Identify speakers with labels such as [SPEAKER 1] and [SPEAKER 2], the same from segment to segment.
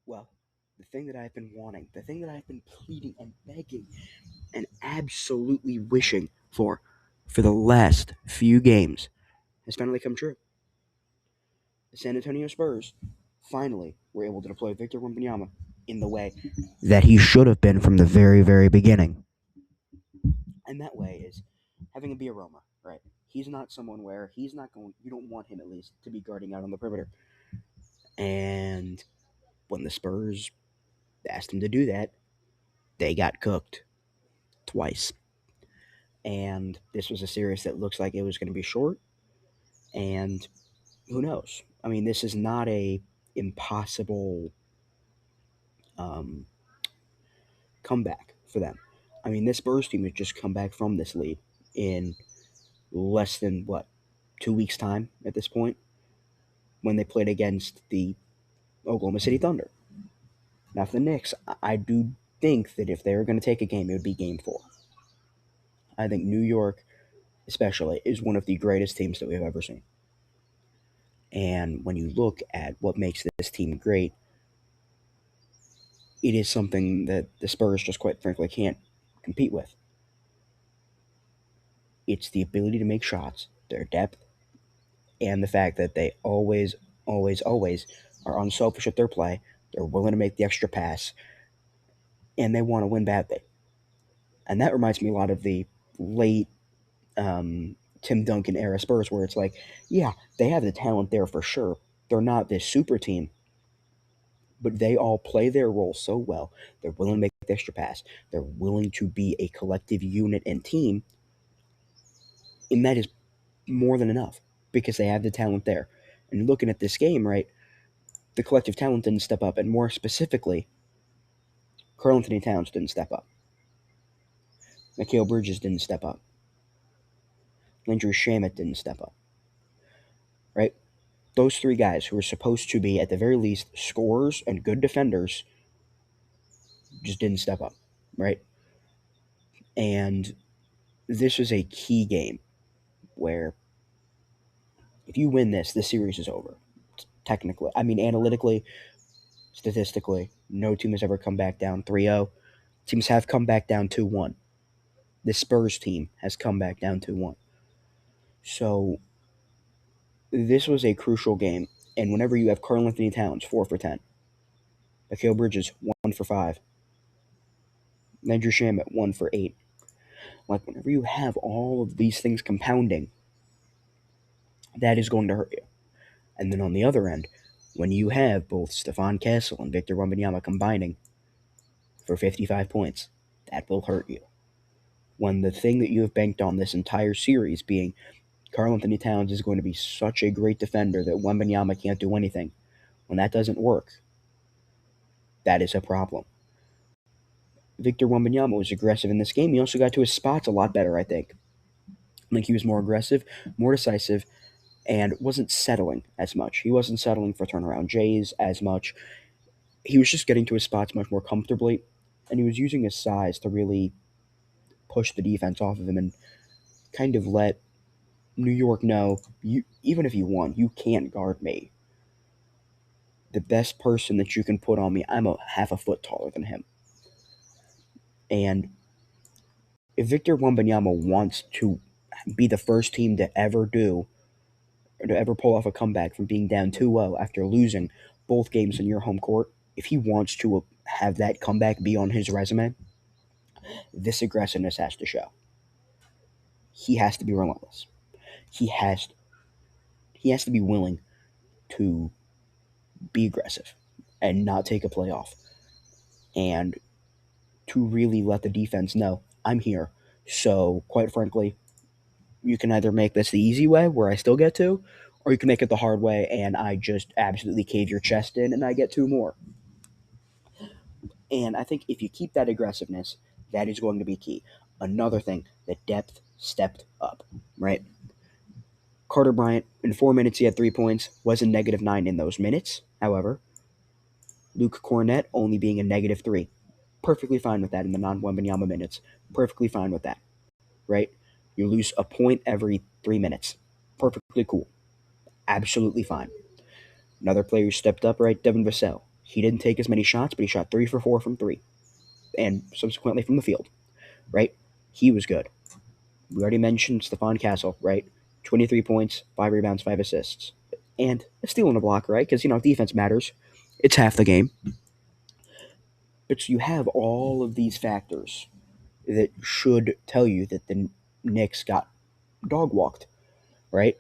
[SPEAKER 1] Well, the thing that I've been wanting, the thing that I've been pleading and begging and absolutely wishing for the last few games has finally come true. The San Antonio Spurs finally were able to deploy Victor Wembanyama in the way that he should have been from the very, very beginning. And that way is having him be a roamer, right? He's not someone where he's not going, you don't want him at least to be guarding out on the perimeter. And when the Spurs asked him to do that, they got cooked twice. And this was a series that looks like it was going to be short. And who knows? I mean, this is not a impossible um, comeback for them. I mean, this Spurs team has just come back from this lead in less than, what, 2 weeks' time at this point when they played against the Oklahoma City Thunder. Now, for the Knicks, I do think that if they were going to take a game, it would be game four. I think New York, especially, is one of the greatest teams that we've ever seen. And when you look at what makes this team great, it is something that the Spurs just quite frankly can't compete with. It's the ability to make shots, their depth, and the fact that they always, always, always are unselfish at their play. They're willing to make the extra pass, and they want to win badly. And that reminds me a lot of the late Tim Duncan era Spurs, where it's like, yeah, they have the talent there for sure. They're not this super team, but they all play their role so well. They're willing to make the extra pass. They're willing to be a collective unit and team, and that is more than enough because they have the talent there. And looking at this game, right, the collective talent didn't step up, and more specifically, Karl Anthony Towns didn't step up. Mikal Bridges didn't step up. Landry Shamet didn't step up. Right? Those three guys who were supposed to be, at the very least, scorers and good defenders just didn't step up. Right? And this is a key game where if you win this, series is over. Technically. I mean, analytically, statistically, no team has ever come back down 3-0. Teams have come back down 2-1. The Spurs team has come back down 2-1. So this was a crucial game. And whenever you have Karl Anthony Towns, 4 for 10, Mikal Bridges, 1 for 5, Landry Shamet, 1 for 8. Like, whenever you have all of these things compounding, that is going to hurt you. And then on the other end, when you have both Stephon Castle and Victor Wembanyama combining for 55 points, that will hurt you. When the thing that you have banked on this entire series being Karl Anthony Towns is going to be such a great defender that Wembanyama can't do anything, when that doesn't work, that is a problem. Victor Wembanyama was aggressive in this game. He also got to his spots a lot better, I think. I think he was more aggressive, more decisive, and wasn't settling as much. He wasn't settling for turnaround Jays as much. He was just getting to his spots much more comfortably, and he was using his size to really push the defense off of him and kind of let New York know, you, even if you won, you can't guard me. The best person that you can put on me, I'm a half a foot taller than him. And if Victor Wembanyama wants to be the first team to ever do, or to ever pull off a comeback from being down 2-0 after losing both games in your home court, if he wants to have that comeback be on his resume, this aggressiveness has to show. He has to be relentless. He has to be willing to be aggressive and not take a play off. And to really let the defense know, I'm here. So, quite frankly, you can either make this the easy way where I still get two, or you can make it the hard way and I just absolutely cave your chest in and I get two more. And I think if you keep that aggressiveness, that is going to be key. Another thing, the depth stepped up, right? Carter Bryant, in 4 minutes, he had 3 points, was a -9 in those minutes. However, Luke Cornett only being a -3. Perfectly fine with that in the non-Wembanyama minutes. Perfectly fine with that, right? You lose a point every 3 minutes. Perfectly cool. Absolutely fine. Another player who stepped up, right? Devin Vassell. He didn't take as many shots, but he shot 3 for 4 from three, and subsequently from the field. Right? He was good. We already mentioned Stephon Castle, right? 23 points, 5 rebounds, 5 assists, and a steal and a block, right? Because defense matters. It's half the game. But you have all of these factors that should tell you that the Knicks got dog walked, right?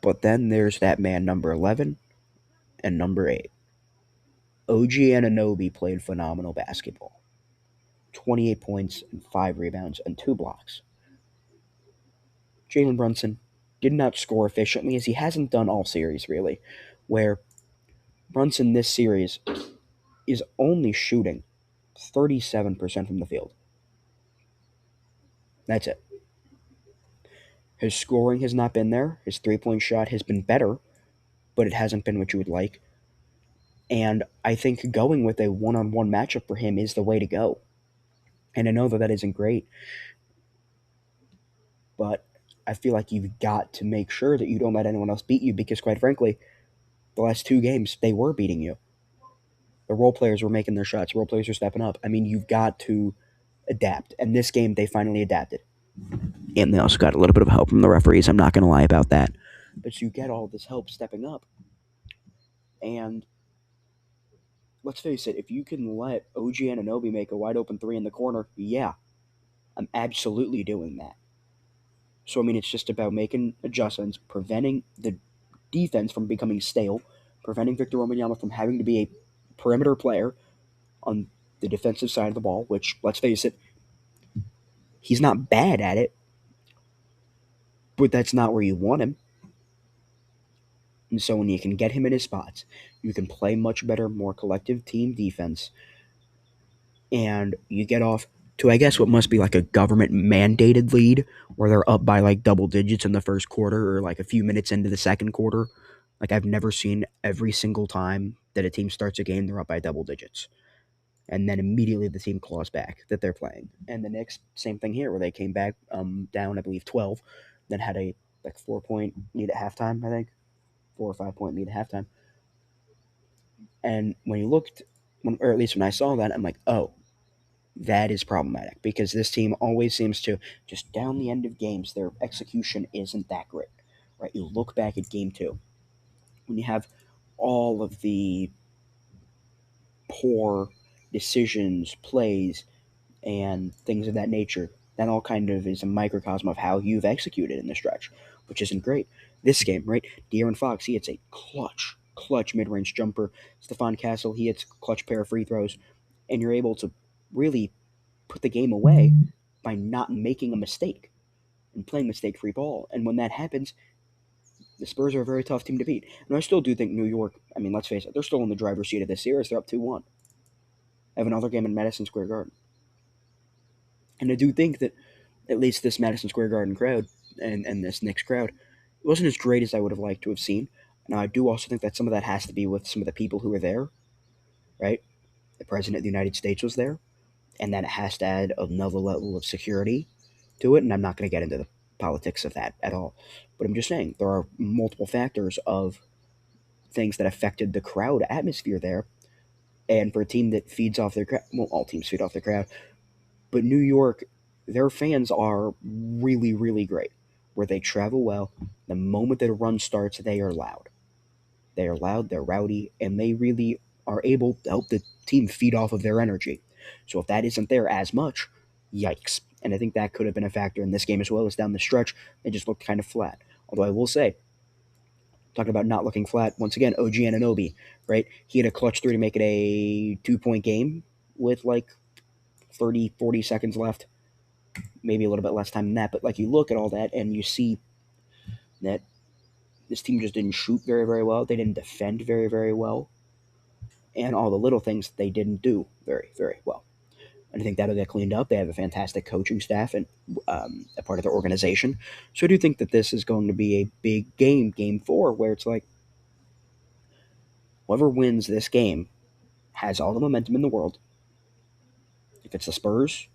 [SPEAKER 1] But then there's that man number 11 and number 8. OG Anunoby played phenomenal basketball. 28 points and 5 rebounds and 2 blocks. Jalen Brunson did not score efficiently, as he hasn't done all series, really, where Brunson this series is only shooting 37% from the field. That's it. His scoring has not been there. His 3-point shot has been better, but it hasn't been what you would like. And I think going with a one-on-one matchup for him is the way to go. And I know that that isn't great, but I feel like you've got to make sure that you don't let anyone else beat you, because quite frankly, the last 2 games, they were beating you. The role players were making their shots. Role players were stepping up. I mean, you've got to adapt. And this game, they finally adapted. And they also got a little bit of help from the referees. I'm not going to lie about that. But you get all this help stepping up. And let's face it, if you can let OG Anunoby make a wide open three in the corner, yeah, I'm absolutely doing that. So, I mean, it's just about making adjustments, preventing the defense from becoming stale, preventing Victor Wembanyama from having to be a perimeter player on the defensive side of the ball, which, let's face it, he's not bad at it, but that's not where you want him. And so when you can get him in his spots, you can play much better, more collective team defense, and you get off to, I guess, what must be like a government mandated lead, where they're up by like double digits in the first quarter or like a few minutes into the second quarter. Like, I've never seen every single time that a team starts a game, they're up by double digits. And then immediately the team claws back that they're playing. And the Knicks, same thing here, where they came back down, I believe, 12, then had a like 4-point lead at halftime, I think. 4 or 5 point lead at halftime. And when you looked, or at least when I saw that, I'm like, oh, that is problematic, because this team always seems to just down the end of games, their execution isn't that great, right? You look back at game 2 when you have all of the poor decisions, plays, and things of that nature. That all kind of is a microcosm of how you've executed in the stretch, which isn't great. This game, right? De'Aaron Fox, he hits a clutch mid-range jumper. Stephon Castle, he hits clutch pair of free throws, and you're able to really put the game away by not making a mistake and playing mistake-free ball. And when that happens, the Spurs are a very tough team to beat. And I still do think New York, I mean, let's face it, they're still in the driver's seat of this series. They're up 2-1. Have another game in Madison Square Garden. And I do think that at least this Madison Square Garden crowd and this Knicks crowd, it wasn't as great as I would have liked to have seen. Now, I do also think that some of that has to be with some of the people who were there, right? The President of the United States was there, and that it has to add another level of security to it. And I'm not going to get into the politics of that at all. But I'm just saying there are multiple factors of things that affected the crowd atmosphere there. And for a team that feeds off their crowd, well, all teams feed off their crowd, but New York, their fans are really, really great. Where they travel well, the moment that a run starts, they are loud. They are loud, they're rowdy, and they really are able to help the team feed off of their energy. So if that isn't there as much, yikes. And I think that could have been a factor in this game as well, as down the stretch, they just looked kind of flat. Although I will say, talking about not looking flat, once again, OG Anunoby, right? He had a clutch three to make it a 2-point game with like 30, 40 seconds left. Maybe a little bit less time than that, but like you look at all that and you see that this team just didn't shoot very, very well. They didn't defend very, very well. And all the little things they didn't do very, very well. And I think that'll get cleaned up. They have a fantastic coaching staff and a part of their organization. So I do think that this is going to be a big game, game 4, where it's like whoever wins this game has all the momentum in the world. If it's the Spurs,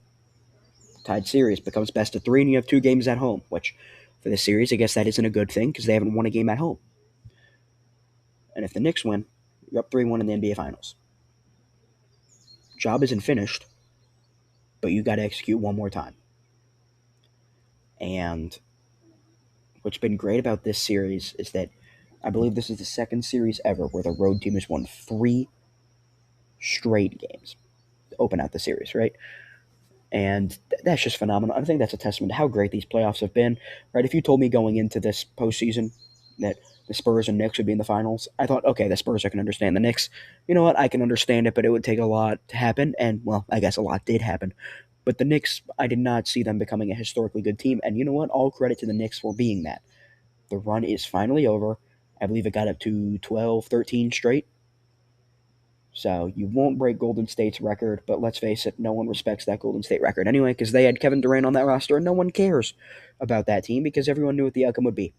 [SPEAKER 1] tied series becomes best of 3, and you have 2 games at home, which for this series, I guess that isn't a good thing because they haven't won a game at home. And if the Knicks win, you're up 3-1 in the NBA Finals. Job isn't finished, but you got to execute one more time. And what's been great about this series is that I believe this is the second series ever where the road team has won 3 straight games to open out the series, right? And that's just phenomenal. I think that's a testament to how great these playoffs have been, right? If you told me going into this postseason that the Spurs and Knicks would be in the finals, I thought, okay, the Spurs I can understand. The Knicks, you know what, I can understand it, but it would take a lot to happen. And, well, I guess a lot did happen. But the Knicks, I did not see them becoming a historically good team. And you know what? All credit to the Knicks for being that. The run is finally over. I believe it got up to 12, 13 straight. So you won't break Golden State's record, but let's face it, no one respects that Golden State record anyway, because they had Kevin Durant on that roster, and no one cares about that team because everyone knew what the outcome would be.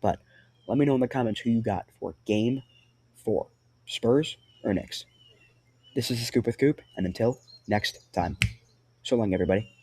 [SPEAKER 1] But let me know in the comments who you got for Game 4, Spurs or Knicks. This is the Scoop with Coop, and until next time, so long, everybody.